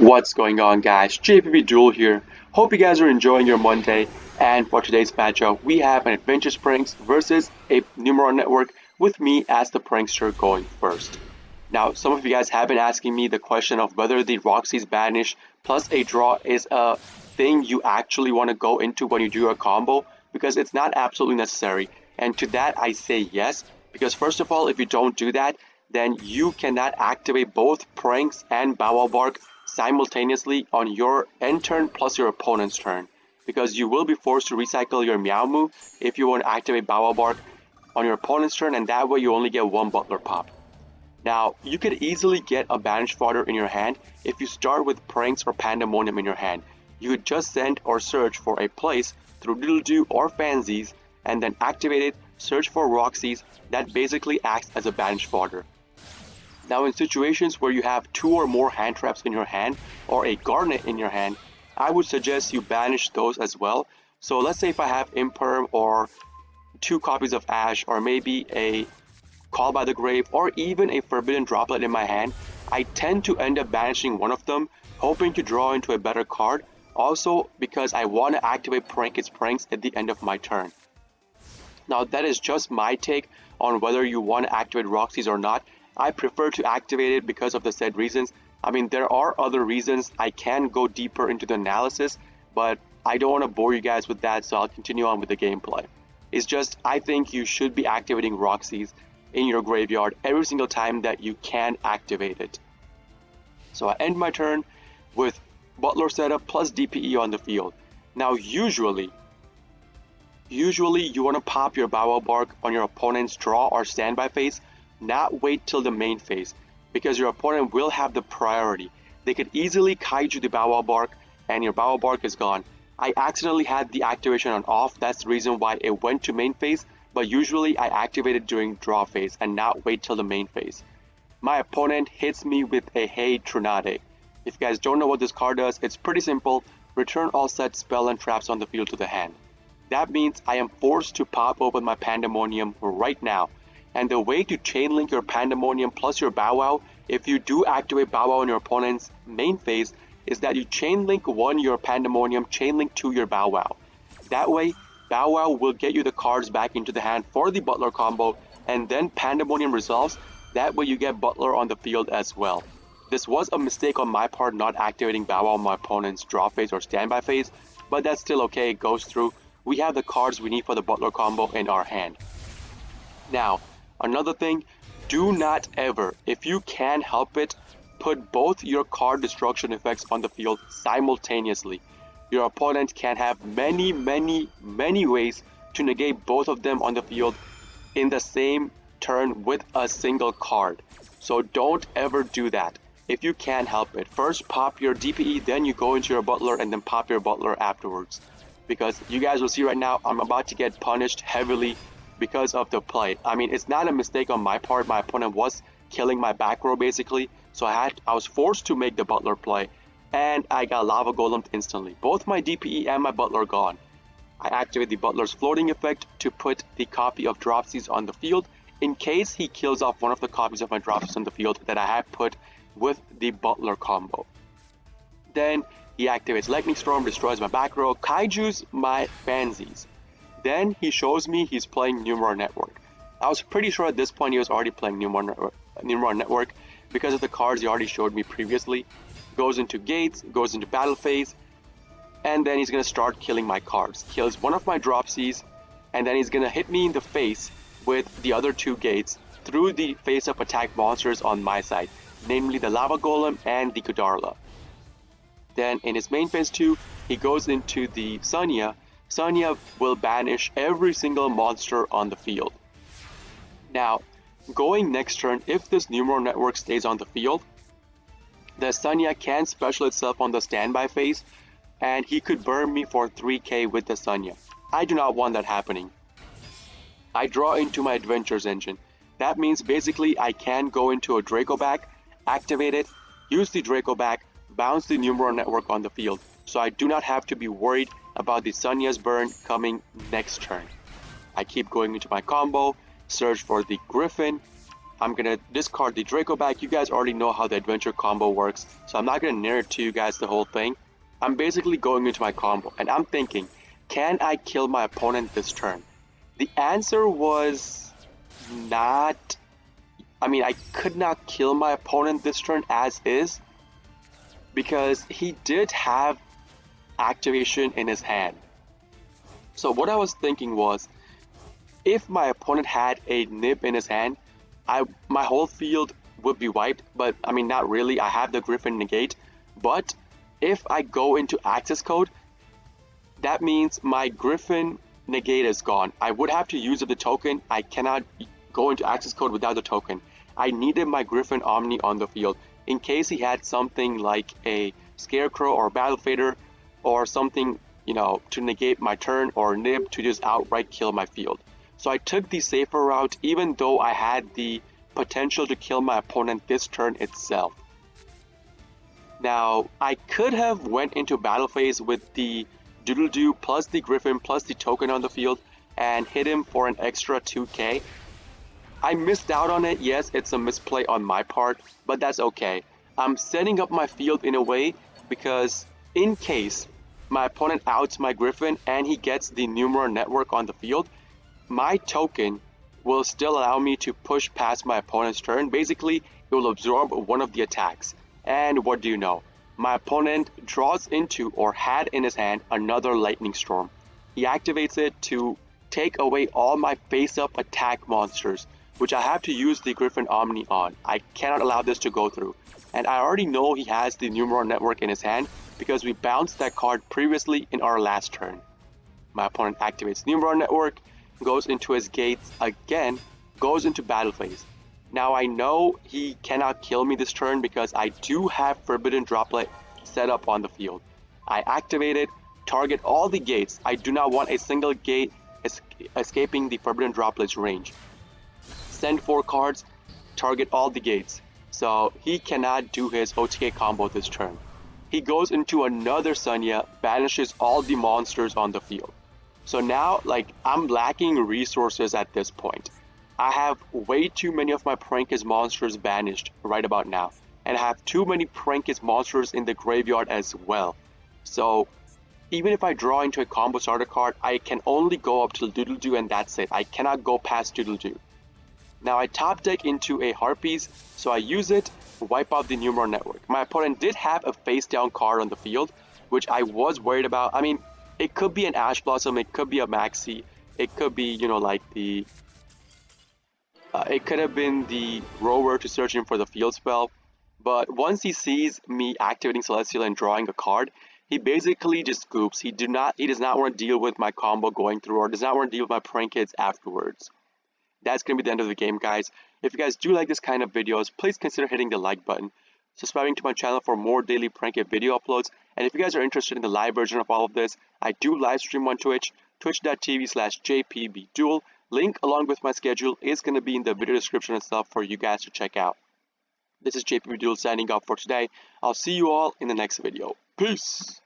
What's going on, guys? JPB Duel here. Hope you guys are enjoying your Monday. And for today's matchup, we have an Adventure Pranks versus a Numeron Network with me as the prankster going first. Now, some of you guys have been asking me the question of whether the Roxy's Banish plus a draw is a thing you actually want to go into when you do a combo, because it's not absolutely necessary. And to that, I say yes, because first of all, if you don't do that, then you cannot activate both Pranks and Bow Wow Bark simultaneously on your end turn plus your opponent's turn, because you will be forced to recycle your Meow move if you want to activate Bow Wow Bark on your opponent's turn, and that way you only get one Butler pop. Now, you could easily get a Banished Fodder in your hand if you start with Pranks or Pandemonium in your hand. You would just send or search for a place through Yugioh or Fansies, and then activate it, search for Roxy's, that basically acts as a Banished Fodder. Now, in situations where you have two or more hand traps in your hand or a Garnet in your hand, I would suggest you banish those as well. So let's say if I have Imperm or two copies of Ash or maybe a Call by the Grave or even a Forbidden Droplet in my hand, I tend to end up banishing one of them, hoping to draw into a better card, also because I want to activate Pranks at the end of my turn. Now, that is just my take on whether you want to activate Roxy's or not. I prefer to activate it because of the said reasons. I mean, there are other reasons. I can go deeper into the analysis, but I don't want to bore you guys with that, so I'll continue on with the gameplay. It's just, I think you should be activating Roxy's in your graveyard every single time that you can activate it. So I end my turn with Butler setup plus DPE on the field. Now, usually you want to pop your Bow Wow Bark on your opponent's draw or standby phase, not wait till the main phase, because your opponent will have the priority. They could easily kaiju the Bow Wow Bark and your Bow Wow Bark is gone. I accidentally had the activation on off, that's the reason why it went to main phase, but usually I activate it during draw phase and not wait till the main phase. My opponent hits me with a Hey Trinade. If you guys don't know what this card does, it's pretty simple. Return all set spell and traps on the field to the hand. That means I am forced to pop open my Pandemonium right now. And the way to chain link your Pandemonium plus your Bow Wow, if you do activate Bow Wow on your opponent's main phase, is that you chain link one your Pandemonium, chain link two your Bow Wow. That way, Bow Wow will get you the cards back into the hand for the Butler combo, and then Pandemonium resolves. That way you get Butler on the field as well. This was a mistake on my part not activating Bow Wow on my opponent's draw phase or standby phase, but that's still okay, it goes through. We have the cards we need for the Butler combo in our hand. Now, another thing, do not ever, if you can help it, put both your card destruction effects on the field simultaneously. Your opponent can have many ways to negate both of them on the field in the same turn with a single card. So don't ever do that. If you can help it, first pop your DPE, then you go into your Butler and then pop your Butler afterwards. Because you guys will see right now, I'm about to get punished heavily because of the play. I mean, it's not a mistake on my part. My opponent was killing my back row basically, so I was forced to make the Butler play, and I got Lava Golem instantly. Both my DPE and my Butler gone. I activate the Butler's floating effect to put the copy of Dropsies on the field in case he kills off one of the copies of my Dropsies on the field that I had put with the Butler combo. Then he activates Lightning Storm, destroys my back row, kaijus my Fansies. Then he shows me he's playing Numeron Network. I was pretty sure at this point he was already playing Numeron Network because of the cards he already showed me previously. Goes into Gates, goes into Battle Phase, and then he's going to start killing my cards. Kills one of my Dropsies, and then he's going to hit me in the face with the other two Gates through the face-up attack monsters on my side, namely the Lava Golem and the Godarla. Then in his main phase 2, he goes into the Sunya. Sunya will banish every single monster on the field. Now, going next turn, if this Numeron Network stays on the field, the Sunya can special itself on the standby phase, and he could burn me for 3k with the Sunya. I do not want that happening. I draw into my Adventures engine. That means basically I can go into a Draco back, activate it, use the Draco back, bounce the Numeron Network on the field, so I do not have to be worried about the Sunya's burn coming next turn. I keep going into my combo, search for the Griffin, I'm gonna discard the Draco back. You guys already know how the adventure combo works, so I'm not gonna narrate to you guys the whole thing. I'm basically going into my combo, and I'm thinking, can I kill my opponent this turn? The answer was not. I mean, I could not kill my opponent this turn as is, because he did have activation in his hand. So what I was thinking was, if my opponent had a nib in his hand, my whole field would be wiped. But I mean, not really. I have the Griffin negate. But if I go into access code, that means my Griffin negate is gone. I would have to use up the token. I cannot go into access code without the token. I needed my Griffin Omni on the field in case he had something like a Scarecrow or Battle Fader or something, you know, to negate my turn, or nib to just outright kill my field. So I took the safer route, even though I had the potential to kill my opponent this turn itself. Now, I could have went into battle phase with the Doodle-Doo plus the Griffin plus the token on the field and hit him for an extra 2k. I missed out on it. Yes, it's a misplay on my part, but that's okay. I'm setting up my field in a way because in case my opponent outs my Griffin and he gets the Numeron network on the field, my token will still allow me to push past my opponent's turn. Basically, it will absorb one of the attacks. And what do you know? My opponent draws into, or had in his hand, another Lightning Storm. He activates it to take away all my face-up attack monsters, which I have to use the Griffin Omni on. I cannot allow this to go through. And I already know he has the Numeron network in his hand because we bounced that card previously in our last turn. My opponent activates Numeron network, goes into his gates again, goes into battle phase. Now I know he cannot kill me this turn because I do have Forbidden Droplet set up on the field. I activate it, target all the gates. I do not want a single gate escaping the Forbidden Droplet's range. Send 4 cards, target all the gates. So he cannot do his OTK combo this turn. He goes into another Sunya, banishes all the monsters on the field. So now, like, I'm lacking resources at this point. I have way too many of my Prankist monsters banished right about now. And I have too many Prankist monsters in the graveyard as well. So, even if I draw into a combo starter card, I can only go up to Doodle-Doo and that's it. I cannot go past Doodle-Doo. Now I top deck into a Harpies, so I use it, wipe out the Numeron network. My opponent did have a face down card on the field, which I was worried about. I mean, it could be an Ash Blossom, it could be a Maxi, it could be, you know, like the... it could have been the Rover to search him for the field spell. But once he sees me activating Celestial and drawing a card, he basically just scoops. He does not want to deal with my combo going through, or does not want to deal with my prank kids afterwards. That's going to be the end of the game, guys. If you guys do like this kind of videos, please consider hitting the like button, subscribing to my channel for more daily prank kit video uploads, and if you guys are interested in the live version of all of this, I do live stream on Twitch, twitch.tv/jpbduel. Link along with my schedule is going to be in the video description and stuff for you guys to check out. This is JPBDuel signing off for today. I'll see you all in the next video. Peace!